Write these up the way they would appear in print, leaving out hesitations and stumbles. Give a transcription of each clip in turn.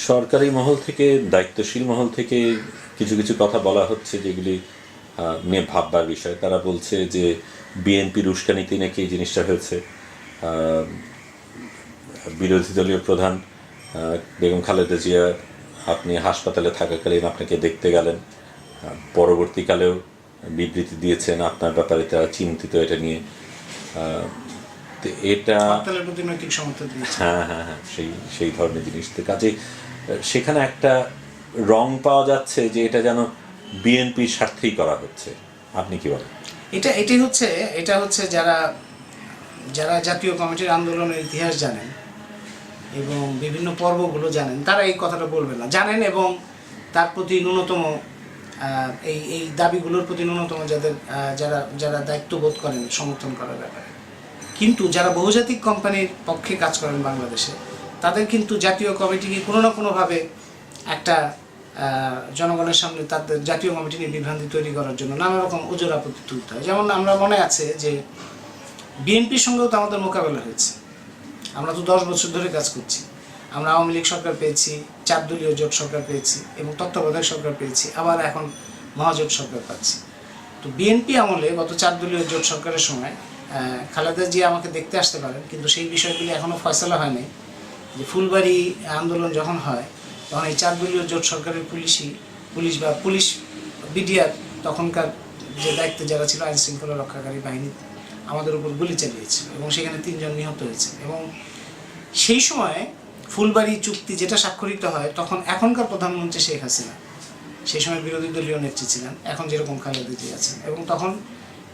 সরকারি মহল থেকে, দায়িত্বশীল মহল থেকে কিছু কিছু কথা বলা হচ্ছে যেগুলি নিয়ে ভাববার বিষয়। তারা বলছে যে বিএনপির উস্কানিতে নাকি এই জিনিসটা হয়েছে। বিরোধী দলীয় প্রধান বেগম খালেদা জিয়া, আপনি হাসপাতালে থাকাকালীন আপনাকে দেখতে গেলেন, পরবর্তীকালেও বিবৃতি দিয়েছেন আপনার ব্যাপারে, তারা চিন্তিত এটা নিয়ে। তো এটা হ্যাঁ হ্যাঁ হ্যাঁ সেই সেই ধরনের জিনিস। তো কাজে সেখানে একটা রং পাওয়া যাচ্ছে যে এটা যেন বিএনপির স্বার্থেই করা হচ্ছে। আপনি কি বলেন? এটা হচ্ছে যারা যারা জাতীয় কমিটির আন্দোলনের ইতিহাস জানেন এবং বিভিন্ন পর্বগুলো জানেন, তারা এই কথাটা বলবেন না, জানেন এবং তার প্রতি ন্যূনতম এই দাবিগুলোর প্রতি ন্যূনতম যারা যারা দায়িত্ববোধ করেন সমর্থন করার ব্যাপারে। কিন্তু যারা বহুজাতিক কোম্পানির পক্ষে কাজ করেন বাংলাদেশে, তাদের কিন্তু জাতীয় কমিটিকে কোনো না কোনোভাবে একটা জনগণের সামনে তাদের জাতীয় কমিটি নিয়ে বিভ্রান্তি তৈরি করার জন্য নানা রকম ওজোর আপত্তি তুলতে হয়। যেমন আমরা মনে আছে যে বিএনপির সঙ্গেও তো আমাদের মোকাবেলা হয়েছে। আমরা তো 10 বছর ধরে কাজ করছি। আমরা আওয়ামী লীগ সরকার পেয়েছি, 4 দলীয় জোট সরকার পেয়েছি এবং তত্ত্বাবধায়ক সরকার পেয়েছি, আবার এখন মহাজোট সরকার পাচ্ছি। তো বিএনপি আমলে গত 4 দলীয় জোট সরকারের সময় খালেদা জিয়া আমাকে দেখতে আসতে পারেন, কিন্তু সেই বিষয়গুলি এখনও ফয়সলা হয়নি। যে ফুলবাড়ি আন্দোলন যখন হয় তখন এই 4 দলীয় জোট সরকারের পুলিশ বিডিআর তখনকার যে দায়িত্বে যারা ছিল, আইন শৃঙ্খলা রক্ষাকারী বাহিনী, আমাদের উপর গুলি চালিয়েছিল এবং সেখানে 3 জন নিহত হয়েছে। এবং সেই সময় ফুলবাড়ি চুক্তি যেটা স্বাক্ষরিত হয়, তখন এখনকার প্রধানমন্ত্রী শেখ হাসিনা, সেই সময় বিরোধী দলীয় নেত্রী ছিলেন, এখন যেরকম খালেদা জিয়া আছেন, এবং তখন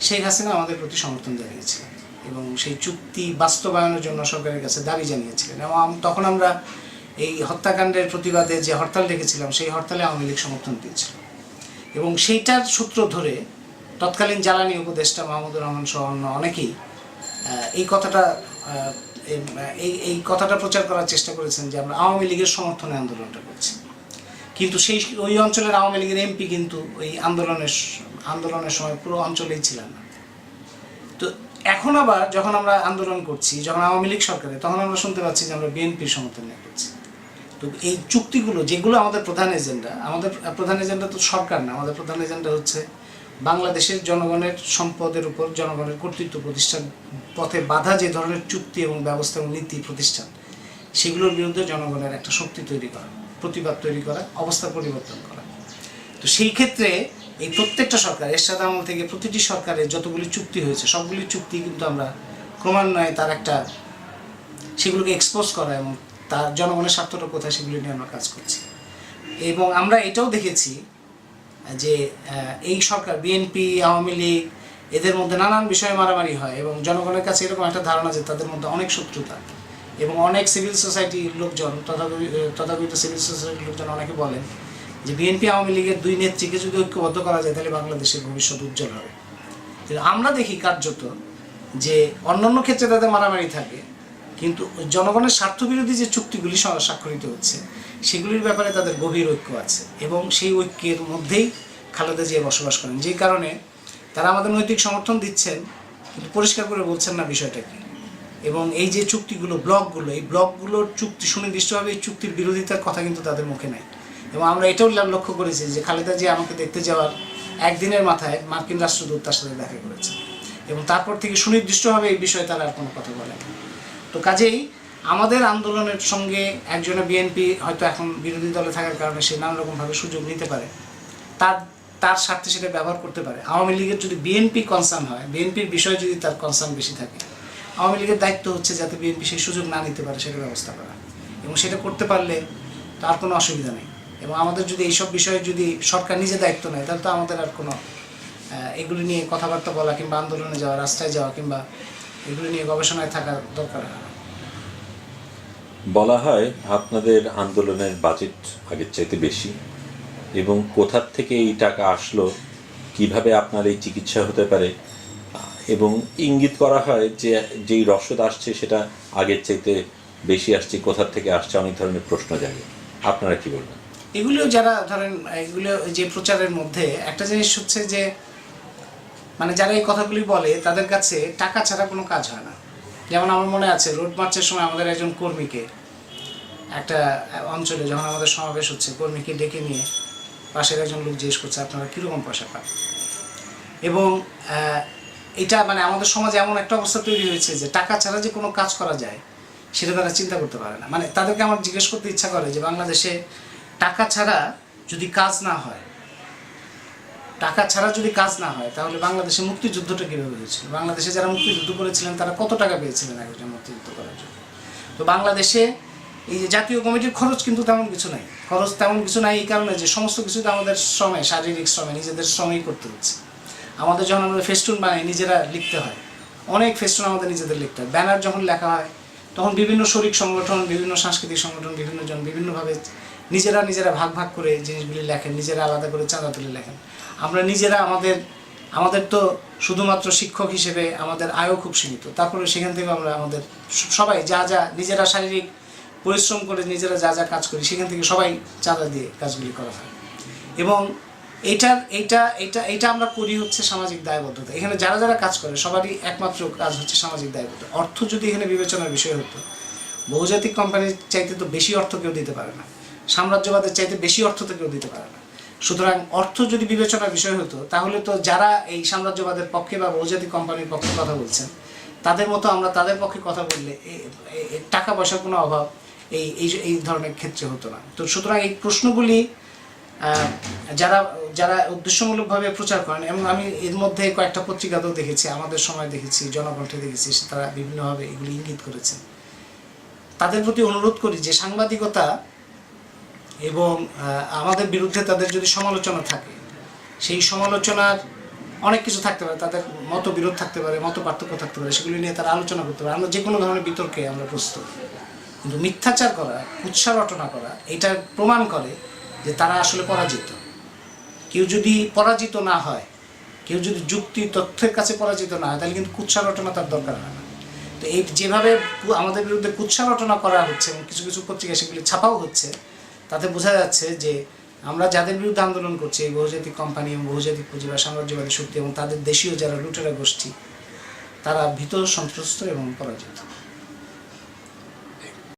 শেখ হাসিনা আমাদের প্রতি সমর্থন জানিয়েছিলেন এবং সেই চুক্তি বাস্তবায়নের জন্য সরকারের কাছে দাবি জানিয়েছিলেন। এবং তখন আমরা এই হত্যাকাণ্ডের প্রতিবাদে যে হরতাল ডেকেছিলাম, সেই হরতালে আওয়ামী লীগ সমর্থন দিয়েছিল। এবং সেইটার সূত্র ধরে তৎকালীন জ্বালানি উপদেষ্টা মাহমুদুর রহমান সহ অন্য অনেকেই এই কথাটা প্রচার করার চেষ্টা করেছেন যে আমরা আওয়ামী লীগের সমর্থনে আন্দোলনটা করছি। কিন্তু ওই অঞ্চলের আওয়ামী লীগের এমপি কিন্তু ওই আন্দোলনের সময় পুরো অঞ্চলেই ছিলেন না। তো এখন আবার যখন আমরা আন্দোলন করছি, যখন আওয়ামী লীগ সরকারে, তখন আমরা শুনতে পাচ্ছি যে আমরা বিএনপির সমর্থনে করছি। তো এই চুক্তিগুলো যেগুলো আমাদের প্রধান এজেন্ডা তো সরকার না, আমাদের প্রধান এজেন্ডা হচ্ছে বাংলাদেশের জনগণের সম্পদের উপর জনগণের কর্তৃত্ব প্রতিষ্ঠান পথে বাধা যে ধরনের চুক্তি এবং ব্যবস্থা এবং নীতি প্রতিষ্ঠান, সেগুলোর বিরুদ্ধে জনগণের একটা শক্তি তৈরি করা, প্রতিবাদ তৈরি করা, অবস্থা পরিবর্তন করা। তো সেই ক্ষেত্রে এই প্রত্যেকটা সরকার, এরশাদ আমল থেকে প্রতিটি সরকারের যতগুলি চুক্তি হয়েছে, সবগুলি চুক্তি কিন্তু আমরা ক্রমান্বয়ে তার একটা সেগুলোকে এক্সপোজ করা এবং তার জনগণের স্বার্থটা কোথায় সেগুলি নিয়ে আমরা কাজ করছি। এবং আমরা এটাও দেখেছি যে এই সরকার, বিএনপি, আওয়ামী লীগ, এদের মধ্যে নানান বিষয়ে মারামারি হয় এবং জনগণের কাছে এরকম একটা ধারণা যে তাদের মধ্যে অনেক শত্রুতা। এবং অনেক সিভিল সোসাইটির লোকজন, তথাকথিত সিভিল সোসাইটির লোকজন অনেকে বলেন যে বিএনপি আওয়ামী লীগের 2 নেত্রীকে যদি ঐক্যবদ্ধ করা যায় তাহলে বাংলাদেশের ভবিষ্যৎ উজ্জ্বল হবে। কিন্তু আমরা দেখি কার্যত যে অন্যান্য ক্ষেত্রে তাদের মারামারি থাকে, কিন্তু জনগণের স্বার্থবিরোধী যে চুক্তিগুলি স্বাক্ষরিত হচ্ছে, সেগুলির ব্যাপারে তাদের গভীর ঐক্য আছে এবং সেই ঐক্যের মধ্যেই খালেদা জিয়া বসবাস করেন। যে কারণে তারা আমাদের নৈতিক সমর্থন দিচ্ছেন, কিন্তু পরিষ্কার করে বলছেন না বিষয়টা কি। এবং এই যে চুক্তিগুলো, এই ব্লকগুলোর চুক্তি সুনির্দিষ্টভাবে এই চুক্তির বিরোধিতার কথা কিন্তু তাদের মুখে নাই। এবং আমরা এটাও লক্ষ্য করেছি যে খালেদা জিয়া আমাকে দেখতে যাওয়ার একদিনের মাথায় মার্কিন রাষ্ট্রদূত তার সাথে দেখা করেছে এবং তারপর থেকে সুনির্দিষ্টভাবে এই বিষয়ে তারা আর কোনো কথা বলে না। তো কাজেই আমাদের আন্দোলনের সঙ্গে একজনে বিএনপি হয়তো এখন বিরোধী দলে থাকার কারণে সে নানা রকমভাবে সুযোগ নিতে পারে, তার স্বার্থে সেটা ব্যবহার করতে পারে। আওয়ামী লীগের যদি বিএনপি কনসার্ন হয়, বিএনপির বিষয়ে যদি তার কনসার্ন বেশি থাকে, আওয়ামী লীগের দায়িত্ব হচ্ছে যাতে বিএনপি সেই সুযোগ না নিতে পারে সেটা ব্যবস্থা করা, এবং সেটা করতে পারলে তার কোনো অসুবিধা নেই। এবং আমাদের যদি এইসব বিষয়ে যদি সরকার নিজে দায়িত্ব নেয়, তাহলে তো আমাদের আর কোনো এগুলি নিয়ে কথাবার্তা বলা কিংবা আন্দোলনে যাওয়া, রাস্তায় যাওয়া কিংবা এগুলি নিয়ে গবেষণায় থাকার দরকার হয় না। বলা হয় আপনাদের আন্দোলনের বাজেট আগের চাইতে বেশি, এবং কোথার থেকে এই টাকা আসলো, কিভাবে আপনার এই চিকিৎসা হতে পারে, এবং ইঙ্গিত করা হয় যে যেই রসদ আসছে সেটা আগের চাইতে বেশি আসছে, কোথার থেকে আসছে, অনেক ধরনের প্রশ্ন জাগে। আপনারা কি বলবেন? এগুলো যারা ধরেন, এগুলো যে প্রচারের মধ্যে একটা জিনিস হচ্ছে যে মানে যারা এই কথাগুলি বলে তাদের কাছে টাকা ছাড়া কোনো কাজ হয় না। যেমন আমার মনে আছে রোড মার্চের সময় আমাদের একজন কর্মীকে একটা অঞ্চলে যখন আমাদের সমাবেশ হচ্ছে, কর্মীকে ডেকে নিয়ে পাশের একজন লোক জিজ্ঞেস করছে আপনারা কীরকম পয়সা পান। এবং এটা মানে আমাদের সমাজে এমন একটা অবস্থা তৈরি হয়েছে যে টাকা ছাড়া যে কোনো কাজ করা যায় সেটা তারা চিন্তা করতে পারে না। মানে তাদেরকে আমার জিজ্ঞেস করতে ইচ্ছা করে যে বাংলাদেশে টাকা ছাড়া যদি কাজ না হয়, তাহলে বাংলাদেশে মুক্তিযুদ্ধটা কীভাবে হয়েছিল, বাংলাদেশে যারা মুক্তিযুদ্ধ করেছিলেন তারা কত টাকা পেয়েছিলেন একজন মুক্তিযুদ্ধ করার জন্য। তো বাংলাদেশে এই যে জাতীয় কমিটির খরচ কিন্তু তেমন কিছু নাই, এই কারণে যে সমস্ত কিছুতে আমাদের শ্রমে, শারীরিক শ্রমে, নিজেদের শ্রমেই করতে হচ্ছে। আমাদের যখন আমরা ফেস্টুন বানাই নিজেরা লিখতে হয়, অনেক ফেস্টুন আমাদের নিজেদের লিখতে হয়। ব্যানার যখন লেখা হয় তখন বিভিন্ন শরিক সংগঠন, বিভিন্ন সাংস্কৃতিক সংগঠন, বিভিন্ন জন বিভিন্নভাবে নিজেরা ভাগ করে জিনিসগুলি লেখেন, নিজেরা আলাদা করে চাঁদা তুলে লেখেন। আমরা নিজেরা আমাদের তো শুধুমাত্র শিক্ষক হিসেবে আমাদের আয়ও খুব সীমিত, তারপরে সেখান থেকে আমরা আমাদের সবাই যা নিজেরা শারীরিক পরিশ্রম করে নিজেরা যা কাজ করি সেখান থেকে সবাই চাঁদা দিয়ে কাজগুলি করা হয়। এবং এইটা আমরা করি হচ্ছে সামাজিক দায়বদ্ধতা। এখানে যারা কাজ করে সবারই একমাত্র কাজ হচ্ছে সামাজিক দায়বদ্ধতা। অর্থ যদি এখানে বিবেচনার বিষয় হতো, বহুজাতিক কোম্পানির চাইতে তো বেশি অর্থ কেউ দিতে পারে না, সাম্রাজ্যবাদের চাইতে বেশি অর্থ তো কেউ দিতে পারে না। সুতরাং অর্থ যদি বিবেচনার বিষয় হতো তাহলে তো যারা এই সাম্রাজ্যবাদের পক্ষে বা বহুজাতিক কোম্পানির পক্ষে কথা বলছেন তাদের মতো আমরা তাদের পক্ষে কথা বললে টাকা পয়সার কোনো অভাব এই ধরনের ক্ষেত্রে হতো না। তো সুতরাং এই প্রশ্নগুলি যারা উদ্দেশ্যমূলকভাবে প্রচার করেন, এবং আমি এর মধ্যে কয়েকটা পত্রিকাতেও দেখেছি, আমাদের সময় দেখেছি, জনকণ্ঠে দেখেছি, তারা বিভিন্নভাবে এগুলি ইঙ্গিত করেছেন। তাদের প্রতি অনুরোধ করি যে সাংবাদিকতা এবং আমাদের বিরুদ্ধে তাদের যদি সমালোচনা থাকে, সেই সমালোচনার অনেক কিছু থাকতে পারে, তাদের মতবিরোধ থাকতে পারে, মত পার্থক্য থাকতে পারে, সেগুলি নিয়ে তারা আলোচনা করতে পারে। আমরা যে কোনো ধরনের বিতর্কে আমরা প্রস্তুত। কিন্তু মিথ্যাচার করা, কুৎসা রটনা করা, এটা প্রমাণ করে যে তারা আসলে পরাজিত। কেউ যদি পরাজিত না হয়, কেউ যদি যুক্তি তথ্যের কাছে পরাজিত না হয়, তাহলে কিন্তু কুৎসা রটনা তার দরকার হয় না। তো এই যেভাবে আমাদের বিরুদ্ধে কুৎসা রটনা করা হচ্ছে এবং কিছু পত্রিকা সেগুলি ছাপাও হচ্ছে, তাতে বোঝা যাচ্ছে যে আমরা যাদের বিরুদ্ধে আন্দোলন করছি, এই বহুজাতিক কোম্পানি এবং বহুজাতিক পুঁজিবাদ সাম্রাজ্যবাদী শক্তি এবং তাদের দেশীয় যারা লুটেরা গোষ্ঠী, তারা ভীত, সন্ত্রস্ত এবং পরাজিত।